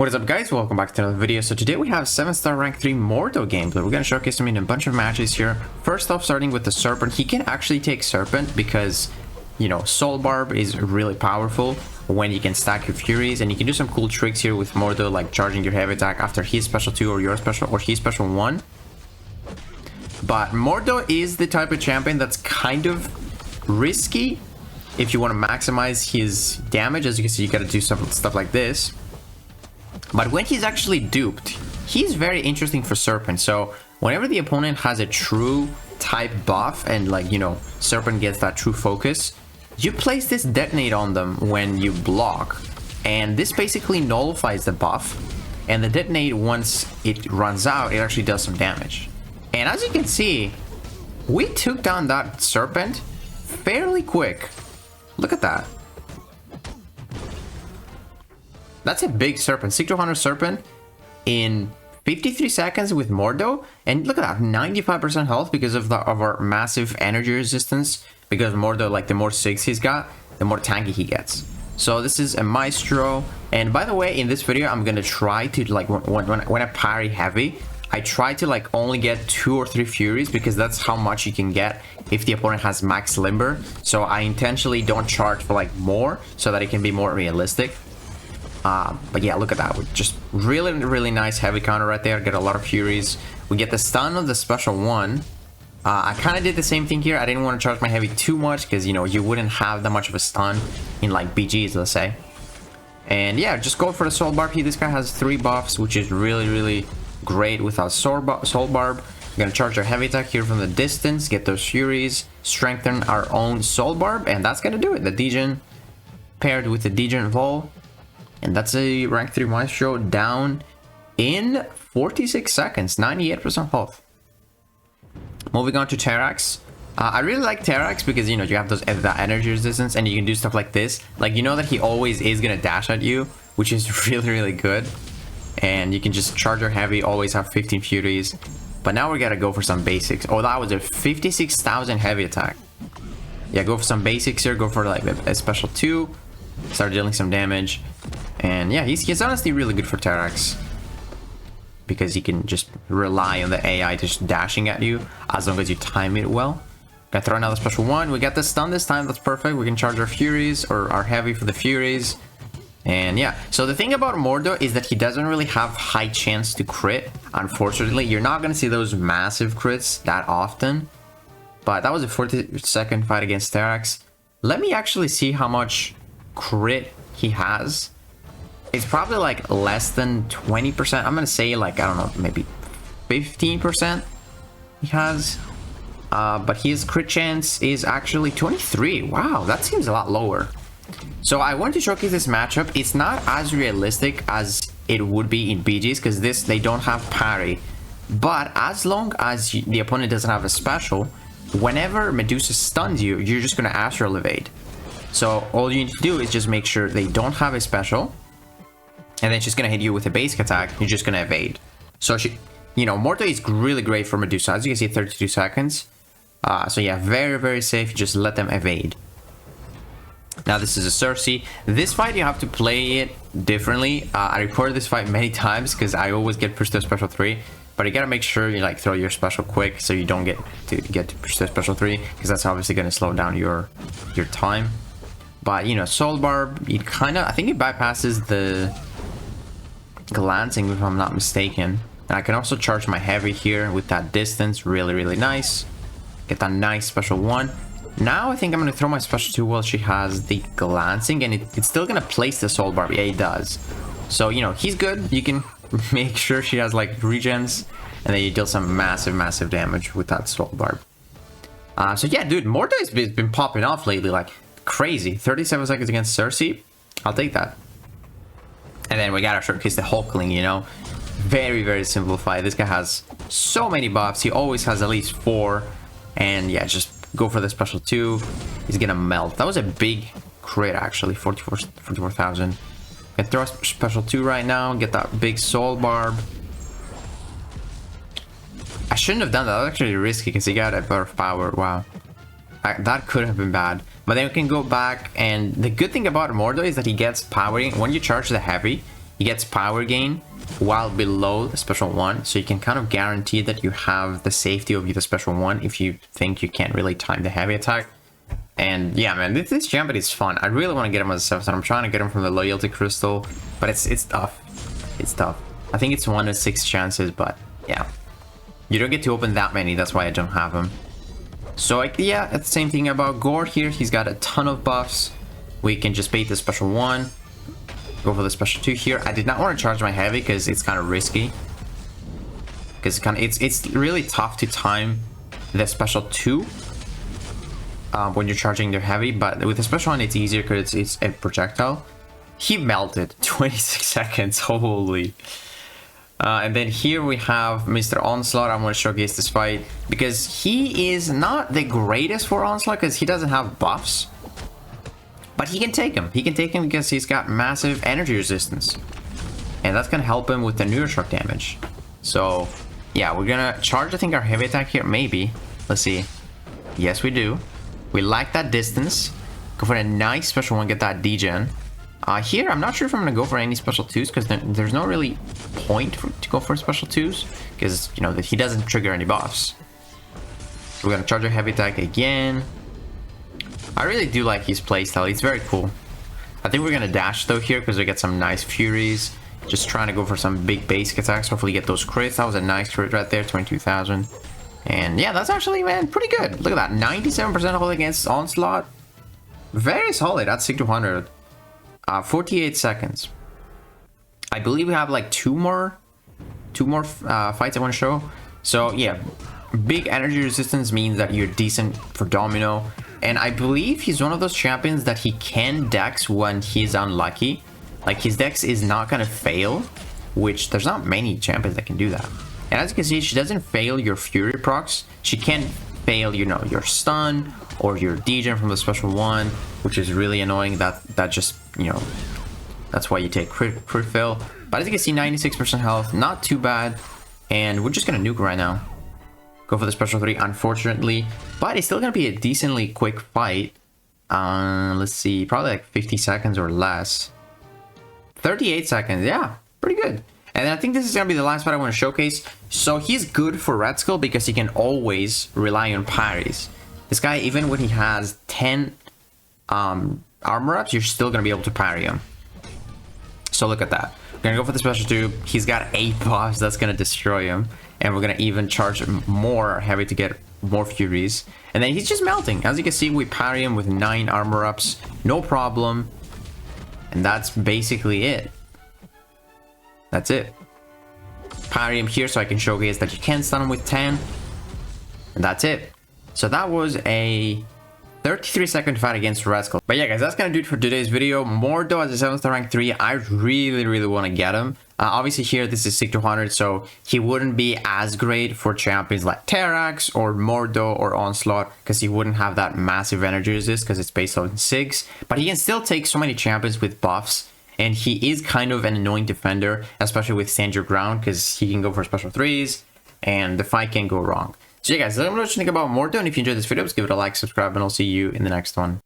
What is up, guys? Welcome back to another video. So today we have 7-star rank 3 Mordo gameplay. We're going to showcase him in a bunch of matches here. First off, starting with the Serpent. He can actually take Serpent because, you know, Soul Barb is really powerful when you can stack your Furies, and you can do some cool tricks here with Mordo, like charging your heavy attack after his special 2 or your special or his special 1. But Mordo is the type of champion that's kind of risky if you want to maximize his damage. As you can see, you got to do some stuff like this. But when he's actually duped, he's very interesting for Serpent. So whenever the opponent has a true type buff and, like, you know, Serpent gets that true focus, you place this detonate on them when you block, and this basically nullifies the buff, and the detonate, once it runs out, it actually does some damage. And as you can see, we took down that Serpent fairly quick. Look at that. That's a big Serpent. 6200 Serpent in 53 seconds with Mordo. And look at that, 95% health because of our massive energy resistance. Because Mordo, like, the more 6 he's got, the more tanky he gets. So this is a Maestro. And by the way, in this video, I'm gonna try to, like, when I parry heavy, I try to, like, only get 2 or 3 Furies, because that's how much you can get if the opponent has max limber. So I intentionally don't charge for, like, more, so that it can be more realistic. But yeah, look at that. Just really nice heavy counter right there. Get a lot of Furies. We get the stun of the special 1. I kind of did the same thing here. I didn't want to charge my heavy too much because, you know, you wouldn't have that much of a stun in, like, BGs, let's say. And yeah, just go for the Soul Barb. This guy has 3 buffs, which is really great without Soul Barb. We're gonna charge our heavy attack here from the distance, get those Furies, strengthen our own Soul Barb, and that's gonna do it. The Degen paired with the Degen Vol. And that's a rank 3 Maestro down in 46 seconds, 98% health. Moving on to Terrax. I really like Terrax because, you know, you have that energy resistance, and you can do stuff like this. Like, you know that he always is going to dash at you, which is really good. And you can just charge your heavy, always have 15 Furies. But now we got to go for some basics. Oh, that was a 56,000 heavy attack. Yeah, go for some basics here. Go for, like, a special 2. Start dealing some damage. And yeah, he's honestly really good for Terrax, because he can just rely on the AI just dashing at you as long as you time it well. Gotta throw another special 1. We got the stun this time. That's perfect. We can charge our Furies or our heavy for the Furies. And yeah, so the thing about Mordo is that he doesn't really have high chance to crit. Unfortunately, you're not gonna see those massive crits that often. But that was a 40-second fight against Terrax. Let me actually see how much crit he has. It's probably like less than 20%. I'm gonna say, like, I don't know, maybe 15% he has. But his crit chance is actually 23. Wow, that seems a lot lower. So I wanted to showcase this matchup. It's not as realistic as it would be in BGs, because they don't have parry. But as long as the opponent doesn't have a special, whenever Medusa stuns you, you're just gonna astral evade. So all you need to do is just make sure they don't have a special, and then she's gonna hit you with a basic attack. You're just gonna evade. So you know, Mordo is really great for Medusa. As you can see, 32 seconds. So yeah, very safe. Just let them evade. Now this is a Cersei. This fight you have to play it differently. I recorded this fight many times because I always get pushed to special 3. But you gotta make sure you, like, throw your special quick so you don't get to push to special 3, because that's obviously gonna slow down your time. But, you know, Soul Barb, it I think it bypasses the glancing, if I'm not mistaken. And I can also charge my heavy here with that distance. Really nice. Get that nice special 1. Now I think I'm gonna throw my special 2 while she has the glancing, and it's still gonna place the Soul Barb. Yeah, it does. So, you know, he's good. You can make sure she has, like, regens, and then you deal some massive damage with that Soul Barb. So yeah, dude, Mordo has been popping off lately, like crazy. 37 seconds against Cersei. I'll take that. And then we gotta showcase the Hulkling, you know. Very simple fight. This guy has so many buffs. He always has at least 4. And yeah, just go for the special 2. He's gonna melt. That was a big crit, actually. 44,000. I throw a special 2 right now. Get that big Soul Barb. I shouldn't have done that. That was actually risky because he got a lot of power. Wow. That could have been bad. But then we can go back, and the good thing about Mordo is that he gets powering. When you charge the heavy, he gets power gain while below the special 1, so you can kind of guarantee that you have the safety of the special 1 if you think you can't really time the heavy attack. And yeah, man, this champion is fun. I really want to get him as a 7-star. I'm trying to get him from the loyalty crystal, but it's tough. It's tough. I think it's 1 in 6 chances, but yeah. You don't get to open that many, that's why I don't have him. So yeah, it's the same thing about Gore here. He's got a ton of buffs. We can just bait the special 1. Go for the special 2 here. I did not want to charge my heavy because it's kind of risky. Because it's really tough to time the special 2. When you're charging their heavy, but with the special 1 it's easier because it's a projectile. He melted 26 seconds, holy. And then here we have Mr. Onslaught. I'm going to showcase this fight because he is not the greatest for Onslaught because he doesn't have buffs, but he can take him. He can take him because he's got massive energy resistance, and that's going to help him with the neuroshock damage. So yeah, we're gonna charge, I think, our heavy attack here, maybe. Let's see. Yes, we do. We like that distance. Go for a nice special 1, get that degen. Here, I'm not sure if I'm going to go for any special 2s because there's no really point to go for special 2s because, you know, he doesn't trigger any buffs. We're going to charge our heavy attack again. I really do like his playstyle. It's very cool. I think we're going to dash, though, here because we get some nice furies. Just trying to go for some big basic attacks. Hopefully get those crits. That was a nice crit right there, 22,000. And yeah, that's actually, man, pretty good. Look at that, 97% hold against Onslaught. Very solid at 6,200. 48 seconds. I believe we have like two more fights I want to show. So yeah, big energy resistance means that you're decent for Domino. And I believe he's one of those champions that he can dex when he's unlucky. Like his dex is not gonna fail, which there's not many champions that can do that. And as you can see, she doesn't fail your Fury procs. She can fail, you know, your stun or your degen from the special 1, which is really annoying. That just, you know, that's why you take crit fail. But as you can see, 96% health, not too bad. And we're just gonna nuke right now. Go for the special 3, unfortunately, but it's still gonna be a decently quick fight. Let's see, probably like 50 seconds or less. 38 seconds, yeah, pretty good. And then I think this is going to be the last fight I want to showcase. So he's good for Rascal because he can always rely on parries. This guy, even when he has 10 armor ups, you're still going to be able to parry him. So look at that. We're going to go for the special 2. He's got 8 buffs. That's going to destroy him. And we're going to even charge more heavy to get more furies. And then he's just melting. As you can see, we parry him with 9 armor ups. No problem. And that's basically it. That's it. Parry him here so I can showcase that you can stun him with 10. And that's it. So that was a 33-second fight against Rascal. But yeah, guys, that's gonna do it for today's video. Mordo as a 7-star rank 3. I really want to get him. Obviously here, this is 6,200, so he wouldn't be as great for champions like Terra or Mordo or Onslaught because he wouldn't have that massive energy resist because it's based on 6. But he can still take so many champions with buffs. And he is kind of an annoying defender, especially with stand your ground, because he can go for special 3s, and the fight can go wrong. So yeah, guys, let me know what you think about Mordo, and if you enjoyed this video, just give it a like, subscribe, and I'll see you in the next one.